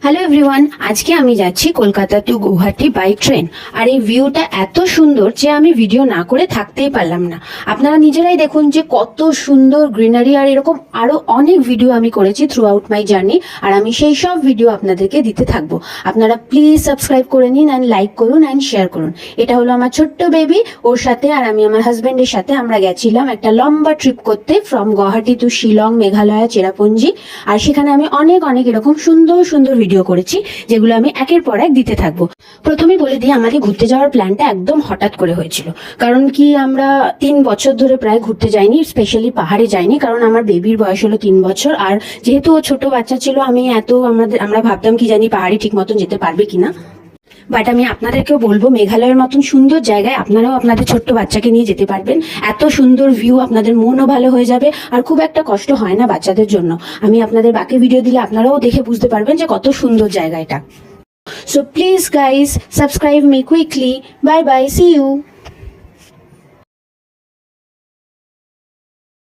Hello everyone, আজকে আমি যাচ্ছি Kolkata to Guwahati by train. আর এই ভিউটা এত সুন্দর যে আমি ভিডিও না করে থাকতেই পারলাম না। আপনারা নিজেরাই দেখুন যে কত সুন্দর গ্রিনারি, আর এরকম আরো অনেক ভিডিও আমি করেছি থ্রু আউট মাই জার্নি, আর আমি সেই সব ভিডিও আপনাদেরকে দিতে থাকবো। আপনারা প্লিজ সাবস্ক্রাইব করে নিন অ্যান্ড লাইক করুন অ্যান্ড শেয়ার করুন। এটা হলো আমার ছোট্ট বেবি, ওর সাথে আর আমি আমার হাজব্যান্ডের সাথে আমরা গেছিলাম একটা লম্বা ট্রিপ করতে ফ্রম গুয়াহাটি টু শিলং, মেঘালয়, চেরাপুঞ্জি। আর সেখানে আমি অনেক অনেক এরকম সুন্দর সুন্দর ভিডিও করেছি, যেগুলো আমি একের পর এক দিতে থাকবো। প্রথমে বলে দিই, আমাদের ঘুরতে যাওয়ার প্ল্যানটা একদম হঠাৎ করে হয়েছিল। কারণ কি, আমরা 3 বছর ধরে প্রায় ঘুরতে যাইনি, স্পেশালি পাহাড়ে যাইনি, কারণ আমার বেবির বয়স হলো 3 বছর। আর যেহেতু ও ছোট বাচ্চা ছিল, আমরা ভাবতাম কি জানি পাহাড়ে ঠিক মতন যেতে পারবে কিনা। বাট আমি আপনাদেরকেও বলবো, মেঘালয়ের মতন সুন্দর জায়গায় আপনারাও আপনাদের ছোট্ট বাচ্চাকে নিয়ে যেতে পারবেন। এত সুন্দর ভিউ, আপনাদের মনও ভালো হয়ে যাবে, আর খুব একটা কষ্ট হয় না বাচ্চাদের জন্য। আমি আপনাদের বাকি ভিডিও দিলে আপনারাও দেখে বুঝতে পারবেন যে কত সুন্দর জায়গা এটা। So please guys, subscribe me quickly. Bye bye, see you.